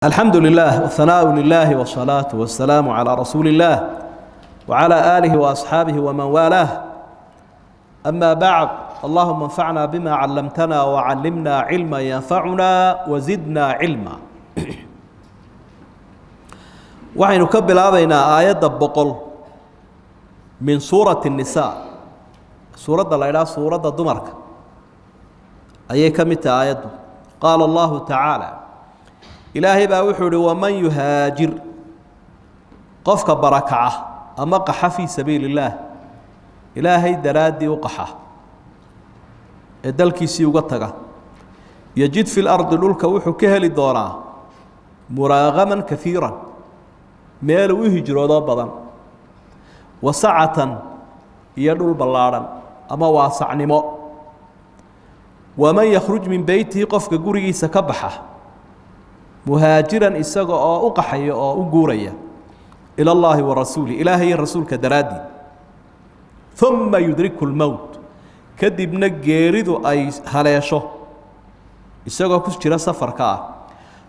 الحمد لله والثناء لله والصلاة والسلام على رسول الله وعلى آله وأصحابه ومن والاه. أما بعد، اللهم انفعنا بما علمتنا وعلمنا علما ينفعنا وزدنا علما. وحين نكبل هذا آيات بقل من سورة النساء، سورة الله سورة الدمرك، أي كمت آيات. قال الله تعالى: إلهي باوحوري ومن يهاجر قفك بركعه أما قح في سبيل الله إلهي درادي وقحه دلكيسي وقتها يجد في الأرض للك وحو كهلي دورا مراغما كثيرا ميل ويهجر ضبضا وسعة يدل بلارا أما واسع نمو. ومن يخرج من بيته قفك قريي سكبحه مهاجرا إساق أو أقحي أو أقوريا إلى الله ورسوله إلهي الرسول كدرادي ثم يدرك الموت كدب نجيرد أي هليشه إساق كسجر سفر كا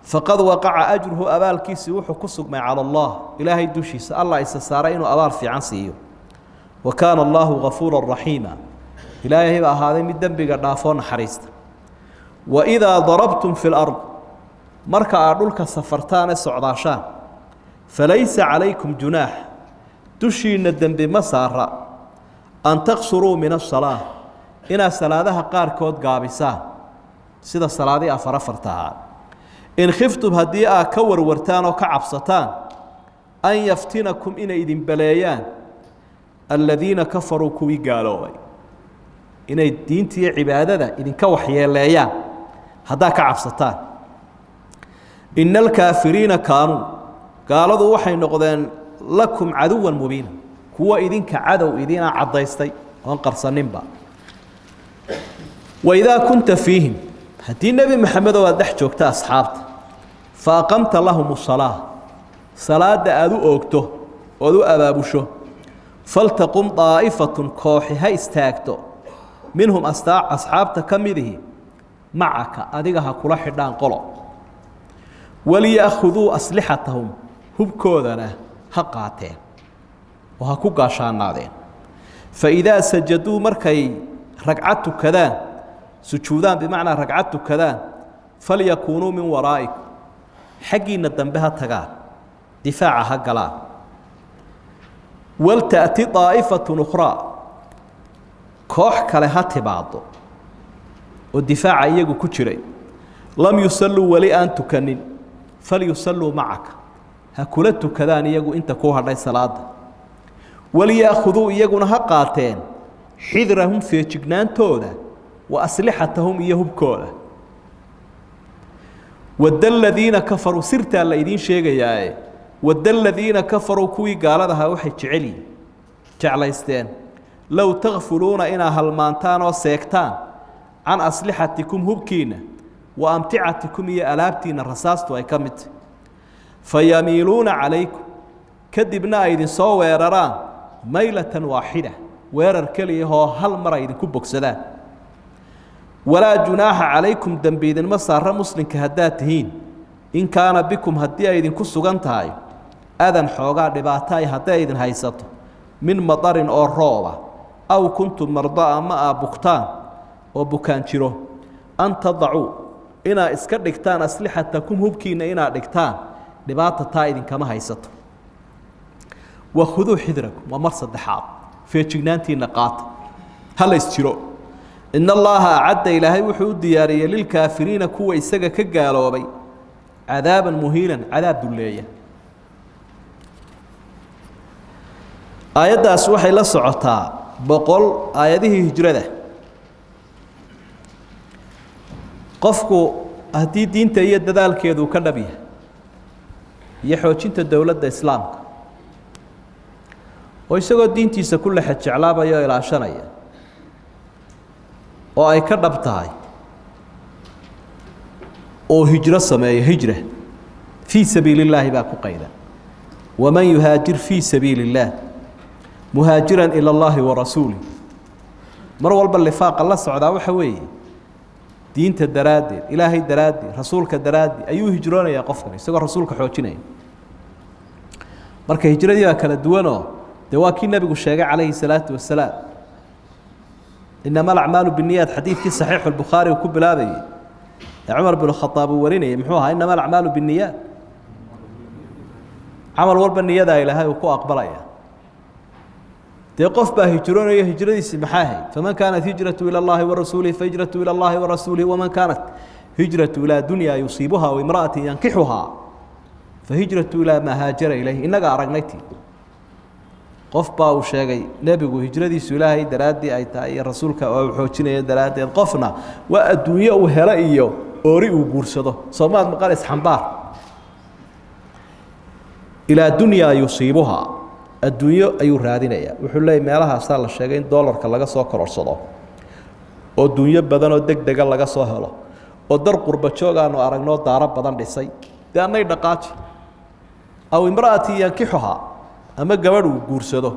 فقد وقع أجره أبال كيس وحو كسق ما على الله إلهي دوشيس الله إسسارين أبال في عنسيه وكان الله غفورا رحيما إلهي هذا من دنبق النافون حريست. وإذا ضربتم في الأرض marka aad dhulka safartaan socdaashaan falaysa calaykum junaax dushiina dambi ma saara an taqsuruu min as-salaah ina salaadaha qaarkood gaabisaan sida salaadii afarta in khiftum hadii aad ka warwartaan oo ka cabsataan an yaftinakum ina idin baleeyaan alladina kafaruu kuwi gaaloobay inay diintii cibaadada idinka waxyeeleeyaan hadaa ka cabsataan. إن الكافرين قالوا وحي نقدان لكم عدوا مبينا كوا إذن كعدو إذن عضيستي وانقرصنين با. وإذا كنت فيهم هدي النبي محمد ودح جوكتا أصحابته فأقمت لهم الصلاة صلاة أدو أوكته ودو أبابشو فلتقم طائفة كوحها استاكتو منهم أصحابته كمده معك أدقها كل حدان قلو وليأخذوا أسلحتهم هبكودنا هقاتين وهكو قاشانادين فإذا سجدوا مركي ركعتوا كذا سجودان بمعنى ركعتوا كذا فليكونوا من ورائك حقين الدنبها تقال دفاعها قلال ولتأتي طائفة أخرى كوح كلهات بعض والدفاع يجو كتشري لم يصلوا ولي أن تكنن فليصلوا معك هكولتو كذان يجو انت كوها لي صلاة وليأخذوا يجون هقاتين حذرهم في جنان تودا وأسلحتهم يهب كولا. ود الذين كفروا سرت الذين شيء ود الذين كفروا كوي قال هذا وحي جعلي جعليستين لو تغفلون إنا هالمانتان وسيكتان عن أسلحتكم هبكينا وأمتعتكم هي ألابتين الرصاص ويكمت فيميلون عليكم كدبنا أيدين سو ويرران ميلة واحدة ويرر كلي هو هل مرة أيدين كبك سدان ولا جناح عليكم دنبيدن مصار مسلم كهداتهين إن كان بكم هدي أيدين كسوغانتاي أذن حوغا دباتاي هدي أيدين هايساتو من مطر أو روبة أو كنتم مرضى ما بكتان وبكانشيرو أن تضعوا إنا إسكر دكتان أسلحتكم هبكين إنا دكتان دباتة تايدين كما هيستو وخذوا حذركم ومرصد دحاط في جنانتي نقاط هل يستيروا إن الله أعد إلهي وحود ديارية للكافرين كوا إساقا كقالوا بي عذابا مهينا عذاب دولية. آيات أسوحي لسعطا بقول آياته هجرة qofku hadii diinta iyo dadaalkeedu ka dhabiya iyo xoojinta dawladda islaamka oo isagoo diintiisa ku la xajeclaabaya oo ilaashanaya oo ay ka dhab tahay oo hijro sameeyo hijra fi sabiilillaahi baa ku qayda waman yuhaajir fi sabiilillaah muhaajiran ila allahi wa rasuulihi mar walba lifaaqa la socdaa waxa weeye diinta daraaddeed ilaahay daraaddeed rasuulka daraaddeed ayuu hijroonayaa qofkan isagoo rasuulka xoojinaya marka hijradii waa kala duwanoo dee waa kii nebigu sheegay calayhi salaatu wasalaam inama alacmaalu binniyaat xadiidkii saxiixu albukhaari uu ku bilaabayey ee cumar binu khadaab uu warinayay muxuu ahaa inama alacmaalu binniyaat camal walba niyadaa ilaahay uu ku aqbalaya dee qof baa hijroonaya hijradiisi maxaa ahayd faman kaanat hijratu ila allahi warasuulihi fahijratu ila allahi warasuulihi waman kaanat hijratu ilaa dunya yusiibuha aw imra'atin yankixuhaa fahijratu ilaa maa haajara ilayhi innaga aragnaytii qof baa uu sheegay nebigu hijradiisu ilaahay daraaddii ay tahay iyo rasuulka oo uu xoojinaya daraaddeed qofna waa adduunyo uu helo iyo oori uu guursado soomaad maqal isxambaar ilaa dunyaa yusiibuhaa adduunyo ayuu raadinayaa wuxuu leeyahy meelahaasaa la sheegay in doolarka laga soo kororsado oo dunyo badan oo deg dega laga soo helo oo dar qurba joog aanu aragnoo daaro badan dhisay dee annay dhaqaaji aw imra'atin yankixuhaa ama gabadh uu guursado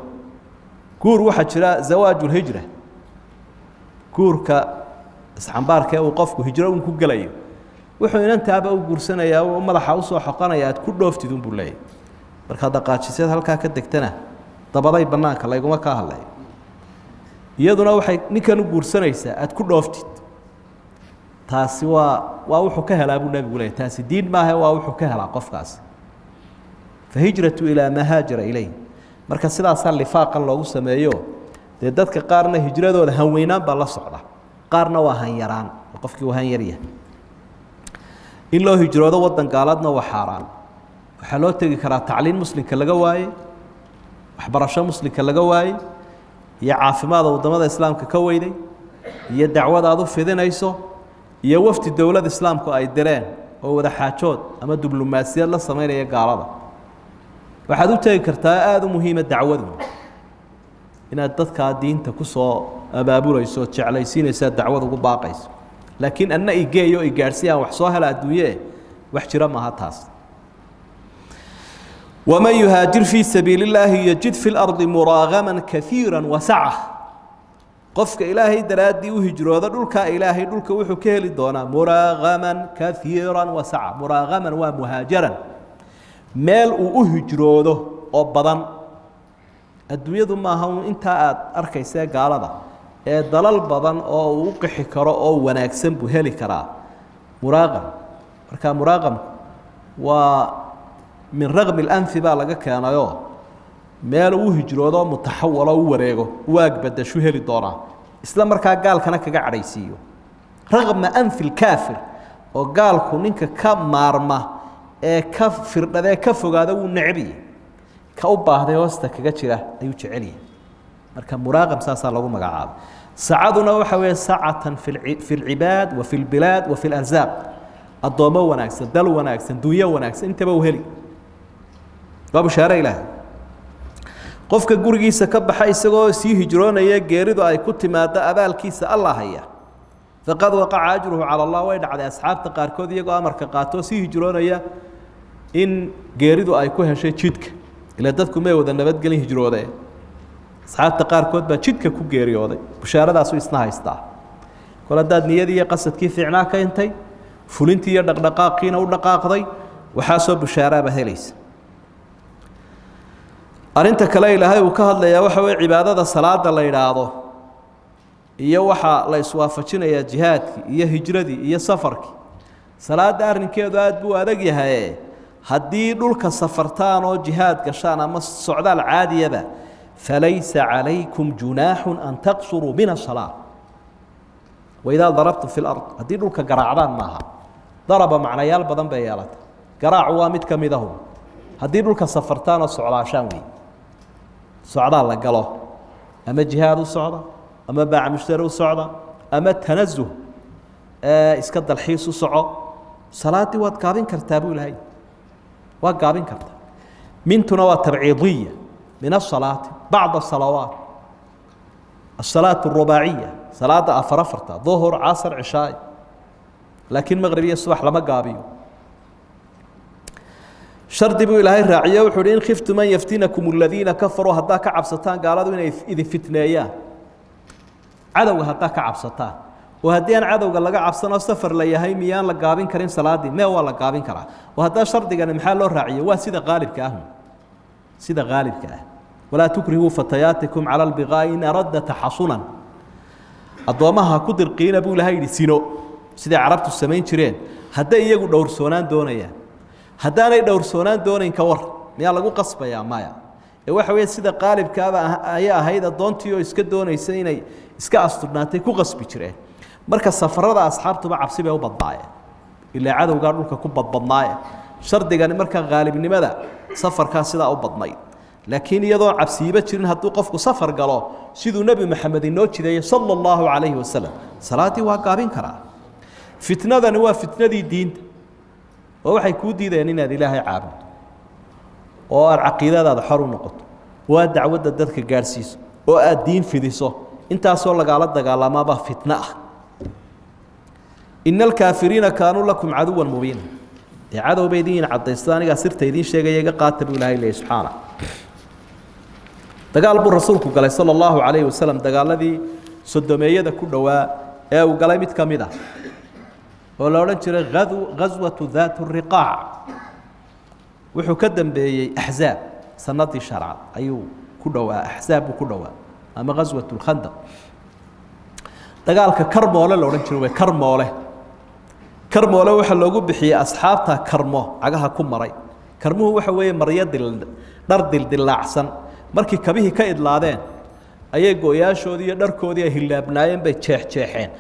guur waxaa jira zawaajulhijra guurka isxambaarkee uu qofku hijro un ku gelayo wuxuu inantaaba u guursanayaa oo madaxa usoo xoqanaya aad ku dhooftid unbuu leeyahy markaad dhaqaajiseed halkaa ka degtana dabaday bannaanka layguma kaa hadlay iyaduna waxay ninkan u guursanaysaa aad ku dhooftid taasi waa wuxuu ka helaa buu nebigu leeyahy taasi diin maaha waa wuxuu ka helaa qofkaasi fahijratu ilaa maa haajara ilayh marka sidaasaa lifaaqan loogu sameeyo dee dadka qaarna hijradooda hanweynaan baa la socda qaarna waa hanyaraan oo qofkii waa hanyarya in loo hijroodo waddan gaalaadna waa xaaraan waxaa loo tegi karaa tacliin muslimka laga waaye waxbarasho muslimka laga waaye iyo caafimaada waddamada islaamka ka weyday iyo dacwad aad u fidinayso iyo wafdi dowlad islaamku ay direen oo wada xaajood ama diblomaasiyad la samaynaya gaalada waxaad u tegi kartaa aada u muhiima dacwadu inaad dadkaa diinta ku soo abaabulayso ood jeclaysiinaysaa dacwad ugu baaqayso laakiin anna igeeyo i gaadhsi aan wax soo hela adduunyee wax jira maaha taas waman yuhaajir fii sabiili illaahi yajid fi lardi muraagaman kaiira wasaca qofka ilaahay daraaddii u hijrooda dhulkaa ilaahay dhulka wuxuu ka heli doonaa muraagaman kaiira wasaca muraagaman waa muhaajaran meel uu u hijroodo oo badan adduunyadu maaha intaa aad arkaysee gaalada ee dalal badan oo uu u qixi karo oo wanaagsan buu heli karaa muraaqam marka muraaqamku waa min raqmi اlanfi baa laga keenayoo meel uu hijroodo mutaxawalo u wareego u aagbadashu heli doonaa isla markaa gaalkana kaga cadhaysiiyo raqma anfi اlkaafir oo gaalku ninka ka maarma ee ka firdhadee ka fogaada wuu necbiye ka u baahday hoosta kaga jira ayuu jecelyahay marka muraaqam saasaa lagu magacaabay sacaduna waxa weeye sacatan fi lcibaad wa fi lbilaad wa fi larsaaq addoommo wanaagsan dal wanaagsan dunyo wanaagsan intaba u heli waa bushaare ilaahay qofka gurigiisa ka baxa isagoo sii hijroonaya geeridu ay ku timaado abaalkiisa allah haya faqad waqaca ajruhu cala allah way dhacday asxaabta qaarkood iyagoo amarka qaatoo sii hijroonaya in geeridu ay ku heshay jidka ila dadku may wada nabadgelin hijroodeen asxaabta qaarkood baa jidka ku geeriyooday bushaaradaasuu isna haystaa kol haddaad niyadii iyo qasadkii fiicnaa ka intay fulintii iyo dhaqdhaqaaqiina u dhaqaaqday waxaasoo bushaaraaba helaysa arrinta kale ilaahay uu ka hadlayaa waxa weye cibaadada salaada la yidhaahdo iyo waxaa la iswaafajinayaa jihaadkii iyo hijradii iyo safarkii salaada arrinkeedu aad buu adag yahaye haddii dhulka safartaan oo jihaad gashaan ama socdaal caadiyaba falaysa calaykum junaaxu an taqsuruu min asalaa waidaa darabtum fi lard haddii dhulka garaacdaan maaha daraba macnayaal badan bay yeelata garaacu waa mid ka midahu haddii dhulka safartaan oo socdaashaan wey socdaal la galo ama jihaad u socda ama baac mushtari u socda ama tanazuh iska dalxiis u soco salaaddii waad gaabin kartaa buu ilahay waa gaabin kartaa mintuna waa tabciidiya min asalaati bacda salawaat asalaat arubaaciya salaada afar afarta duhur casr cishaai laakiin maqrib iyo subax lama gaabiyo shardi buu ilaahay raaciye wuxuu uhi in khiftum an yaftinakum aladiina kafaruu haddaa ka cabsataan gaaladu inay idin fitneeyaan cadowga haddaa ka cabsataan وهدي أنا عدو قال لك عبسنا سفر ليهي ميان لقابين كريم صلاتي ما هو لقابين كرا وهذا شرط قال محل الرعية وسيد غالب كاهم سيد غالب كاه ولا تكرهوا فتياتكم على البغاء إن أرد تحصنا الضوامها كدر قيل أبو لهاي سينو سيد عربت السمين شرين هذا يجو دور سونان دونيا هذا أنا دور سونان دونين كور ميا لقو قصبة يا مايا وحوي سيد غالب كابا أيا هيدا دونتيو إسكدون يسيني إسكا أسترناتي كو قصبي شرين marka safarada asxaabtuba cabsi bay u badbaayeen ilaa cadowga dhulka ku badbadnaayeen shardigani marka qaalibnimada safarka sida u badnay laakiin iyadoo cabsiiba jirin haduu qofku safar galo sidoo nabi maxamed inoo jiray sallallahu alayhi wasallam salaati waa qaabin karaa fitnadani waa fitnadii diinta oo waxay ku diideen inaad ilaahay caabudo oo aad aqeedadaada xor u noqoto waa dacwada dadka gaarsiiso oo aad diin fidiso intaasoo lagaala dagaalamaba fitna ah إن الكافرين كانوا لكم عدوا مبينا عدو بيدين عديستاني قصرت يدين شيء يجا قاتل إلهي الله سبحانه دقال أبو الرسول قال صلى الله عليه وسلم دقال الذي صدمية ذا كل دواء أو قال متكمدة ولو نشر غزوة ذات الرقاع وحكدم بأحزاب سنة الشرع أيو كل دواء أحزاب وكل دواء أما غزوة الخندق دقال كرمولة لو نشر كرمولة كرمو لو waxa loogu bixiyay asxaabta karmo agaha ku maray karmuhu waxa weeye mariyad dildilaacsan markii kabihi ka idlaadeen ayay gooyaashoodii iyo dharkoodii hilaabnaayeen bay jeexjeexeen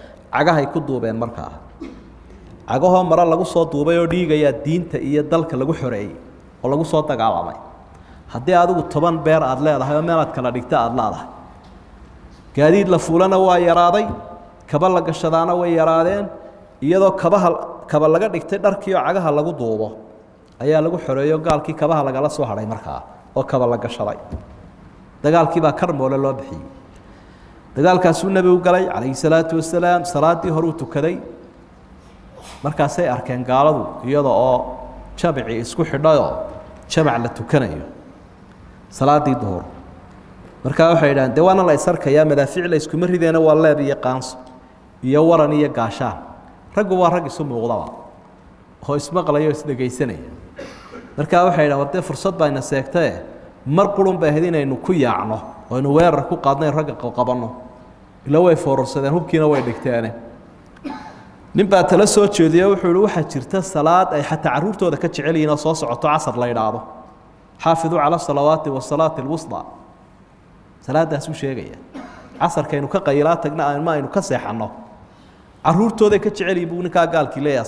agahay ku duubeen markaa agaho mara lagu soo duubay oo dhiigaya diinta iyo dalka lagu xoreeyay oo lagu soo dagaalamay hadii adigu 10 beer aad leedahay oo meelaad kala dhigta aad leedahay gaadiid la fuulana waa yaraaday kaba la gashadaana way yaraadeen iyadoo kaba laga dhigtay dharkii oo cagaha lagu duubo ayaa lagu xoreeyo gaalkii kabaha laga soo haray markaa oo kaba la gashaday dagaalkii baa karmoole loo bixiyay dagaalkaas uu nabigu galay calayhi salaatu wasalaam salaadii hore uu tukaday markaas ay arkeen gaaladu iyadoo oo jabci isku xidhayo jamac la tukanayo salaadii duhur markaa waxay yiraahdeen deewaana la isarkaya madaafiic la isku marideena waa leeb iyo qaanso iyo waran iyo gaashaan raggu waa rag isu muuqdaba oo ismaqlayo isdageysanaya marka waxay yiraahdeen fursad baa ina seegtay mar qulun baa hadinaynu ku yaacno oo inu weerar ku qaadnay rag qabanno ila way foorsadeen hubkiina way dhigteen nin baa tala soo jeediyay wuxuu waxa jirta salaad ay xataa caruurtooda ka jecel yihiin soo socoto casar la yiraahdo xaafidu ala salawaati wa salaati alwusta salaadaas uu sheegaya casarkaynu ka qaylaa tagna ma aynu ka seexano caruurtooda ka jecel yihiin ninka gaalkii leeyahay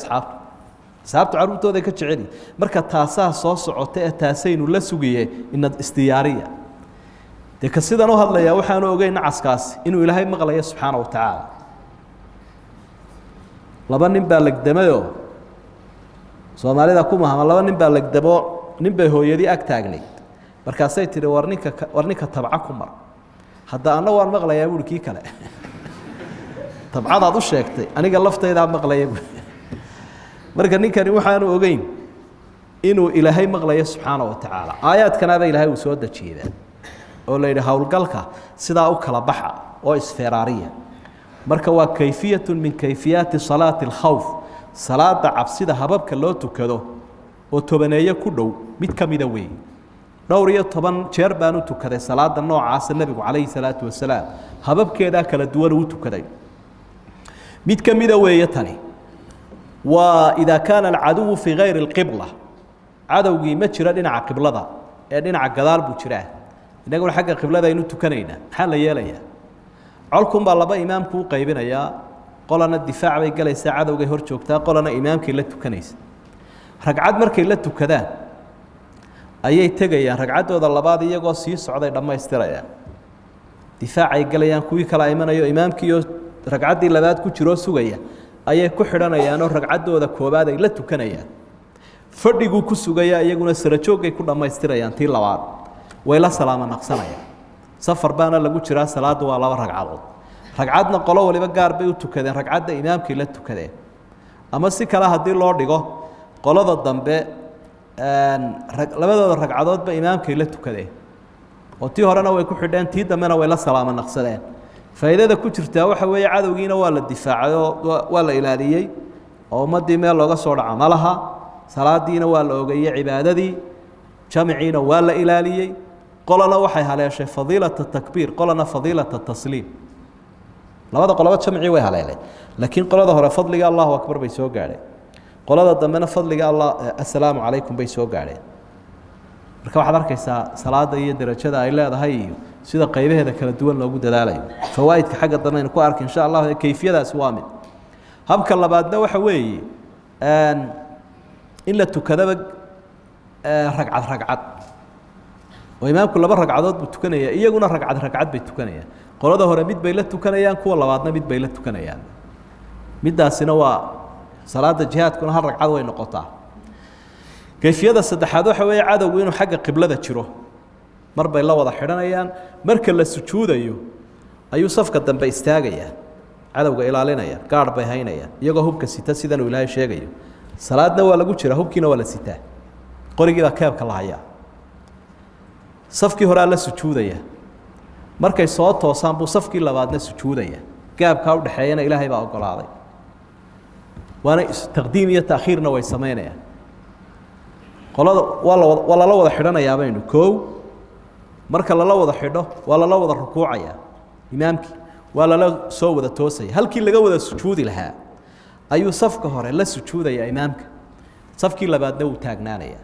asxaabtu caruurtooda ka jecel marka taasaa soo socota ee taasaynu la sugiyay inad istiyaariya de ka sidan oo hadlaya waxaan ogeyn caskaas inuu ilaahay maqlayo subxaanahu wa ta'ala laba nin baa lagdamayo Soomaalida ku mahama laba nin baa lagdamo nin bay hooyadii ag taagnay markaasay tiri warninka tabca ku mar hadda ana waan maqlayaa wiilkii kale tabcadaad u sheegtay aniga laftayda maqlayay marka ninkani waxaan ogeyn inuu ilaahay maqlayo subxaanahu wa ta'ala aayaadkana baa ilaahay uu soo dajiyay oo la yiraahdo hawlgalka sidaa u kala baxa oo isfiraariya marka waa kayfiyatu min kayfiyati salati al-khawf salaada cabsida hababka loo tukado oo tobaneeyo ku dhow mid kamida weey dhowr iyo 10 jeer baan u tukaday salaada noocaas nabigu calayhi salaatu wasalaam hababkeeda kala duwan uu tukaday mid kamida weeye tani waa ida kana al-adu fi ghayr al-qibla adawgi ma jira dhinaca qiblada ee dhinaca gadaal buu jiraa inagu xagga qiblada inuu tukanayna maxaa la yeelayaa colkum baa laba imaamku u qaybinaya qolana difaac bay galaysaa cadowga hor joogtaa qolana imaamkii la tukanaysa ragcad markay la tukadaan ayay tagayaan ragcadooda labaad iyagoo sii socday dhameystirayaan difaac ay galayaan kuwii kala imanayo imaamkii oo ragcadii labaad ku jiro sugaya ayay ku xidhanayaan oo ragcadooda koobaad ay la tukanayaan fadhigu ku sugaya iyaguna sarajoogay ku dhameystirayaan tii labaad way la salaama naqsanayaan safar baana lagu jiraa salaadu waa laba ragcadood ragcadna qolo waliba gaar bay u tukadeen ragcadda imaamkii la tukadeen ama si kala hadii loo dhigo qolada dambe labadooda ragcadoodba imaamkii la tukadeen oo tii horena way ku xidheen tii dambena way la salaama naqsadeen faa'iidada ku jirtaa waxa weeye cadowgiina waa la difaacay oo waa la ilaaliyey oo ummadii meel looga soo dhaca ma laha salaadiina waa la ogeeyey cibaadadii jamciina waa la ilaaliyey qolana waxay haleeshay fadiilata takbiir qolana fadiilata tasliim labada qoloba jamci way haleelay laakiin qolada hore fadliga allahu akbar bay soo gaadheen qolada dambena fadliga allah assalaamu calaykum bay soo gaadheen marka waxaad arkaysaa salaada iyo darajada ay leedahay iyo sida qaybaheeda kala duwan loogu dadaalayo fawaa'idka xagga dambe aynu ku arki insha allah kayfiyadaasi waa mid habka labaadna waxa weeye in la tukadaba ragcad oo imaamku laba ragcadood buu tukanaya iyaguna ragcad bay tukanayaan qolada hore mid bay la tukanayaan kuwa labaadna mid bay la tukanayaan midaasina waa salaada jihaadkuna hal ragcad way noqotaa kayfiyada saddexaad waxa weeye cadowgu inuu xagga qiblada jiro mar bay la wada xidhanayaan marka la sujuudayo ayuu safka dambe istaagayaa cadowga ilaalinaya gaar bay haynayaan iyagoo hubka sita sidan uu ilaahay sheegayo salaadna waa lagu jira hubkiina waa la sitaa qorigiibaa keebka la hayaa safkii horaa la sujuudaya markay soo toosaan buu safkii labaadna sujuudaya gaabkaa u dhexeeyana ilaahay baa ogolaaday waana taqdiim iyo taakhiirna way samaynayaan qolada waa lala wada xidhanayaa baynu koow marka lala wada xidho waa lala wada rukuucaya imaamkii waa lala soo wada toosaya halkii laga wada sujuudi lahaa ayuu safka hore la sujuudaya imaamka safkii labaadna wuu taagnaanaya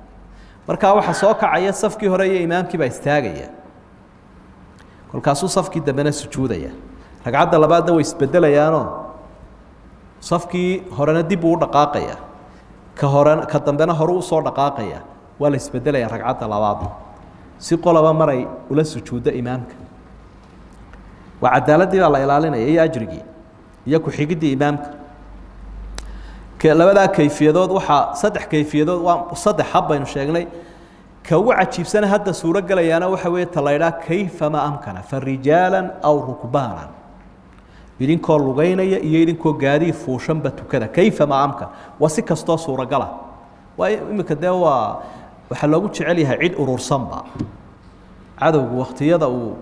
markaa waxaa soo kacaya safkii hore iyo imaamkii baa istaagaya kolkaasuu safkii dambena sujuudaya ragcadda labaadna way isbedelayaanoo safkii horena dib uu u dhaqaaqaya ka dambena horu usoo dhaqaaqaya waa la isbedelaya ragcadda labaadna si qolaba maray ula sujuuddo imaamka waa cadaaladii baa la ilaalinaya iyo ajrigii iyo ku-xigiddii imaamka labadaa kayfiyadood waxaa saddex kayfiyadood waa saddex hab baynu sheegnay ka ugu cajiibsana hadda suuro gelayaana waxa weeye talaydhaa kayfama amkana farijaalan aw rukbaanan idinkoo lugaynaya iyo idinkoo gaadiid fuushanba tukada kayfama amkan waa si kastoo suuragala waa iminka dee waxaa loogu jecel yahay cid urursanba cadowgu waktiyada uu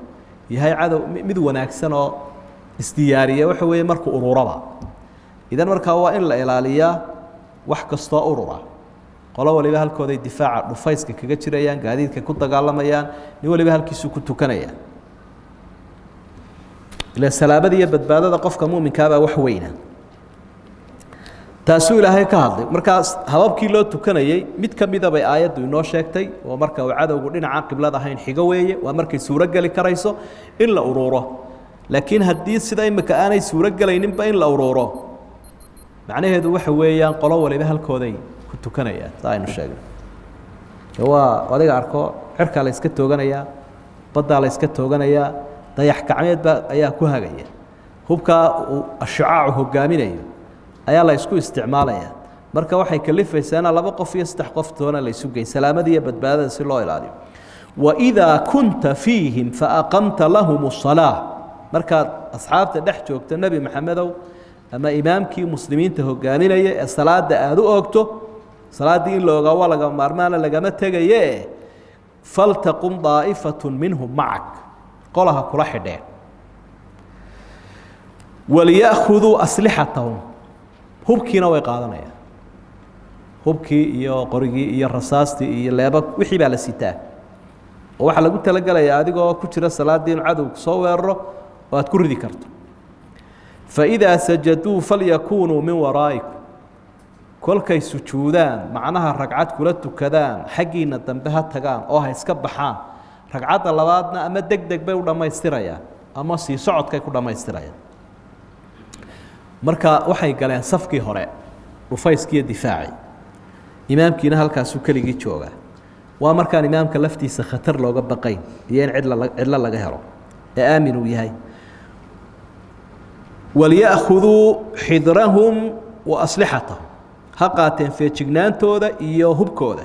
yahay cadow mid wanaagsan oo isdiyaariya waxa weeye markuu ururaba idan markaa waa in la ilaaliyaa wax kastoo urura qolo waliba halkooday difaaca dhufayska kaga jirayaan gaadiidka ku dagaalamayaan nin waliba halkiisuu ku tukanaya ila salaamada iyo badbaadada qofka muuminkaabaa wax weyna taasuu ilaahay ka hadlay markaas hababkii loo tukanayey mid ka mida bay aayaddu inoo sheegtay oo marka uu cadowgu dhinaca qiblada ahayn xigo weeye waa markay suuro geli karayso in la ururo laakiin haddii sida imika aanay suuro gelayninba in la ururo macnaheedu waxa weeyaan qolo waliba halkooday ku tukanayaan saa aynu sheegnay waa adiga arko cirkaa la iska tooganayaa baddaa la iska tooganayaa dayax gacmeed baa ayaa ku hagaya hubkaa uu ashicaacu hogaaminayo ayaa la isku isticmaalaya marka waxay kalifaysaana laba qof iyo saddex qof toona la isu geyn salaamada iyo badbaadada si loo ilaaliyo waidaa kunta fiihim faaqamta lahum الصalaaة markaad asxaabta dhex joogto nebi maxamedow ama imaamkii muslimiinta hogaaminaya ee salaada aada u oogto salaaddii in la ogaa waa laga maarmaana lagama tegaye faltaqum daa'ifaة minhum macak qolaha kula xidheen waliya'khuduu aslixatahum hubkiina way qaadanayaan hubkii iyo qorigii iyo rasaastii iyo leeba wixii baa la sitaa oo waxaa lagu talagelayaa adigoo ku jira salaaddii inu cadowga soo weeraro oo aad ku ridi karto faidaa sajaduu falyakuunuu min waraa'ikum kolkay sujuudaan macnaha ragcad kula tukadaan xaggiina dambe ha tagaan oo ha iska baxaan ragcadda labaadna ama deg deg bay u dhammaystirayaan ama sii socodkay ku dhammaystirayaan marka waxay galeen safkii hore dhufayskiiyo difaacii imaamkiina halkaasuu keligii joogaa waa markaan imaamka laftiisa khatar looga baqayn iyo in cidlo laga helo ee aamin uu yahay waliya'khuduu xidrahum wa aslixatahum ha qaateen feejignaantooda iyo hubkooda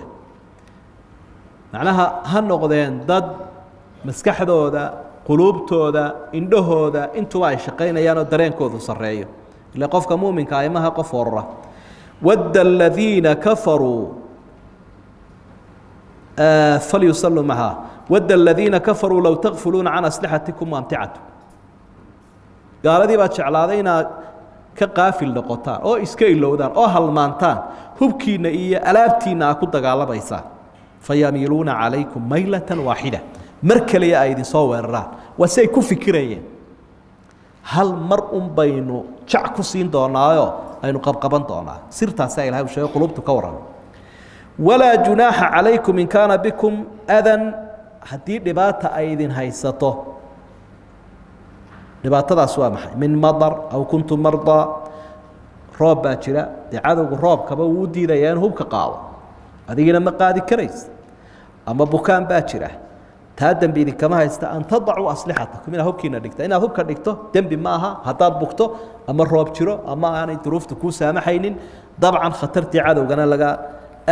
macnaha ha noqdeen dad maskaxdooda quluubtooda indhahooda intuba ay shaqaynayaan oo dareenkoodu sarreeyo ila qofka muuminka aimaha qof warara wadda aladiina kafaruu falyusalluu macaha wadda aladiina kafaruu low takfuluuna can aslixatikum waamticatu gaaladii baa jeclaaday inaad ka qaafil noqotaan oo iska ilowdaan oo halmaantaan hubkiina iyo alaabtiina aad ku dagaalamaysaa fayamiiluuna calaykum maylatan waaxida mar kaliya ay idin soo weeraraan waa say ku fikirayeen hal mar un baynu jac ku siin doonaayo aynu qabqaban doonaa sirtaasaa ilahay u sheegay qulubtu ka waran walaa junaaxa calaykum in kaana bikum adan haddii dhibaata ay idin haysato dhibaatadaas waa maxay min madar aw kuntum mardaa roob baa jira dee cadowgu roobkaba wuu u diidayaa in hubka qaado adigina ma qaadi karaysa ama bukaan baa jira taa dembi idinkama haysta an tadacuu aslixatakum inaad hubkiina dhigta inaad hubka dhigto dembi ma aha haddaad bugto ama roob jiro ama aanay duruufta kuu saamaxaynin dabcan khatartii cadowgana laga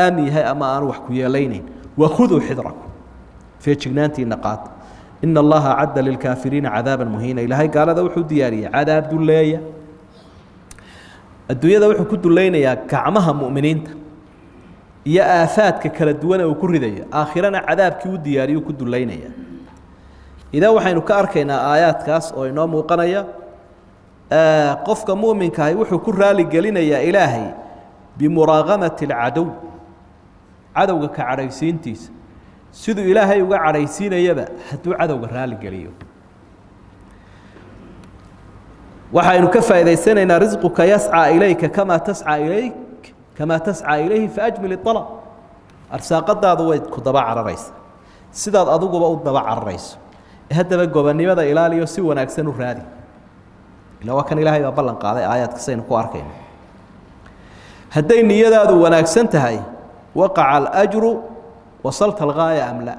aamin yahay ama aan wax ku yeelaynayn wakhuduu xidrakum feejignaantiina qaata ina allaha cadda lilkaafiriina cadaaban muhiina ilaahay gaalada wuxuu diyaariyey cadaab duleeya adduunyada wuxuu ku dulaynayaa gacmaha mu'miniinta iyo aafaadka kala duwan uu ku ridayo aakhirana cadaabkii u diyaariyo ku dulaynaya idaa waxaynu ka arkaynaa aayaadkaas oo inoo muuqanaya qofka muuminka ah wuxuu ku raali gelinayaa ilaahay bimuraaqamati alcadow cadowga ka cadhaysiintiisa siduu ilaahay uga cadhaysiinayaba hadduu cadowga raali geliyo waxaynu ka faa'iidaysanaynaa risquka yascaa ilayka kamaa tascaa ilayhi faajmil iطalab arsaaqadaadu way ku daba cararaysaa sidaad adiguba u daba cararayso haddaba gobonnimada ilaaliyo si wanaagsan u raadi ilaa waa kan ilaahay baa ballan qaaday aayaadka saynu ku arkayno hadday niyadaadu wanaagsan tahay waqaca alajru wasalta algaaya am la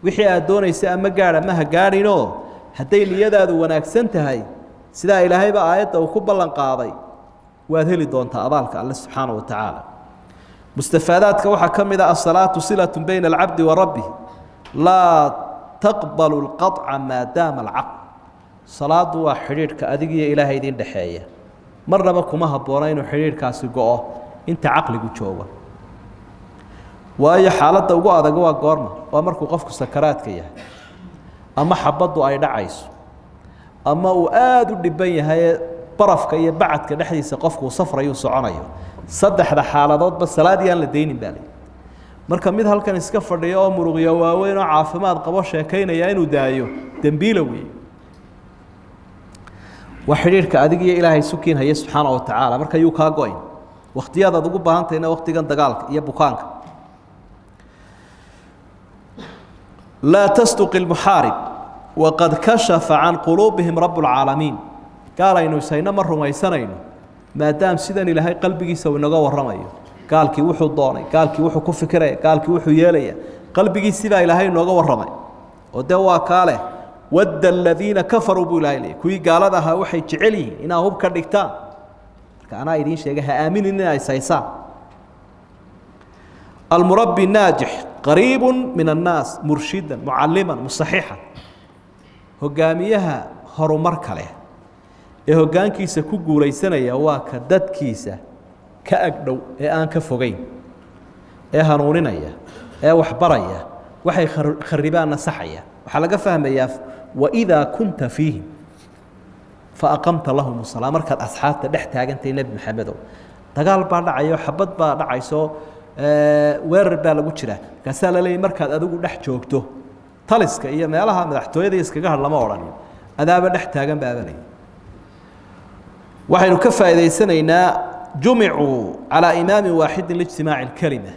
wixii aad doonaysa ama gaadha ma ha gaadhinoo hadday niyadaadu wanaagsan tahay sidaa ilaahayba aayadda uu ku ballan qaaday waad heli doontaa abaalka alle subxaanaه wa tacaala mustafaadaadka waxaa ka mid a asalaatu silaة bayna alcabdi wa rabbih laa taqbalu اlqaطca maa daama alcaql salaadu waa xidhiidhka adigiyo ilaahay idin dhexeeya marnaba kuma habboona inuu xidhiidhkaasi go-o inta caqligu joogo waayo xaaladda ugu adag waa goorma waa markuu qofku sakaraadka yahay ama xabaddu ay dhacayso ama uu aada u dhiban yahay barafka iyo bacadka dhexdiisa qofku uu safrayu soconayo saddexda xaaladoodba salaadii aan la daynin baa lay marka mid halkan iska fadhiyo oo muruqyo waaweyn oo caafimaad qabo sheekaynaya inuu daayo dembiila weeye waa xidhiidhka adig iyo ilaahay sukiin haya subxaana wa tacaala marka yuu kaa go-ayn wakhtiyadaad ugu baahantayna waktigan dagaalka iyo bukaanka laa tastuqi lmuxaarib waqad kashafa can quluubihim rabu lcaalamiin gaalaynu isayna ma rumaysanayno maadaam sidan ilaahay qalbigiisa uu inaga warramayo gaalkii wuxuu doonay gaalkii wuxuu ku fikiraya gaalkii wuxuu yeelaya qalbigiisibaa ilaahay inooga warramay oo dee waa kaa leh wadda aladiina kafaruu buu ilahay leeyay kuwii gaalada ahaa waxay jecel yihiin inaa hub ka dhigtaan marka anaa idiin sheegay ha aaminin inay saysaan almurabbi naajix qariibu min annaas murshidan mucalliman musaxixan hogaamiyaha horumarka leh ee hoggaankiisa ku guulaysanaya waa ka dadkiisa ka agdhow ee aan ka fogeyn ee hanuuninaya ee waxbaraya waxay kharibaan nasaxaya waxaa laga fahmayaa waidaa kunta fiihim faaqamta lahum salaa markaad asxaabta dhex taagantahay nebi maxamedow dagaal baa dhacayo xabad baa dhacayso weerar baa lagu jiraa markaasaa la leeyay markaad adigu dhex joogto taliska iyo meelaha madaxtooyada iskaga hadh lama odhanin adaaba dhex taagan baabanay waxaynu ka faa'iidaysanaynaa jumicuu calaa imaamin waaxidin lijtimaaci اlkelima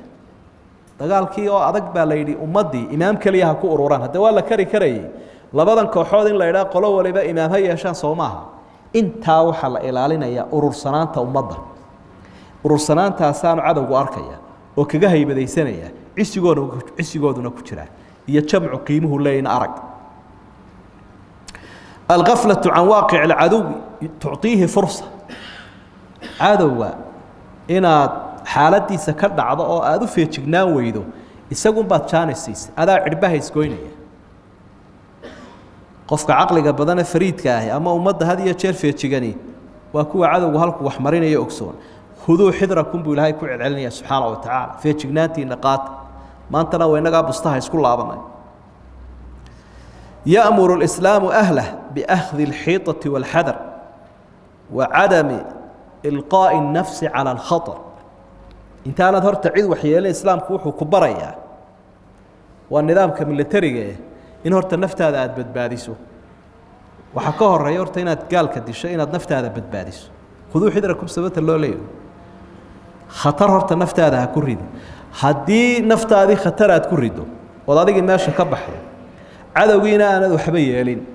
dagaalkii oo adag baa la yidhi ummaddii imaam keliya ha ku ururaan hadde waa la kari karayay labadan kooxood in la idhaha qolo waliba imaam ha yeeshaan soo maaha intaa waxaa la ilaalinayaa urursanaanta ummadda urursanaantaasaanu cadowgu arkaya oo kaga haybadaysanaya cisigooduna ku jiraa iyo jamcu qiimuhu leeyna arag algaflaة can waaqic اcaduwi tucطiihi fursa cadowga inaad xaaladiisa ka dhacdo oo aada u feejignaan weydo isagunbaad jaanisiisa adaa cidhbaha isgoynaya qofka caqliga badane fariidka ahi ama ummadda had iyo jeer feejigani waa kuwa cadowgu halku wax marinayo ogsoon khuduu xidrakum buu ilaahay ku celcelinaya subxaana wa tacaala feejignaantiina qaata maantana waa inagaa bustaha isku laabanay يأمر الإسلام أهله بأخذ الحيطة والحذر وعدم إلقاء النفس على الخطر. انت أنا ظهرت عيد وحيال الإسلام كوحو كبريا والنظام كميليتري إن هرت النفط هذا بدباديسو وحكاه الريورت هنا قال كديشة إن النفط هذا بدباديسو خذوا حذركم سبت اللوليو خطر هرت النفط هذا كوريدو هدي نفط هذه خطرات كوريدو وضادق ماشي كبحي عدوينا أنا ذو حبيالين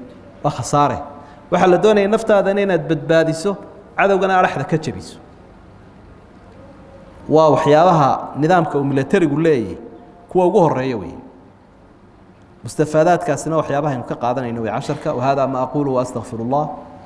وخسارة وحلا دوني النفط هذا إن بدباديسو عدونا رحلة كتشبيسو وحيابها نظام كميليتري يقول لي كوا وجوه الريوي مستفادات كاسنا وحيابها ينقى قاعدنا إنه 10 وهذا ما أقوله وأستغفر الله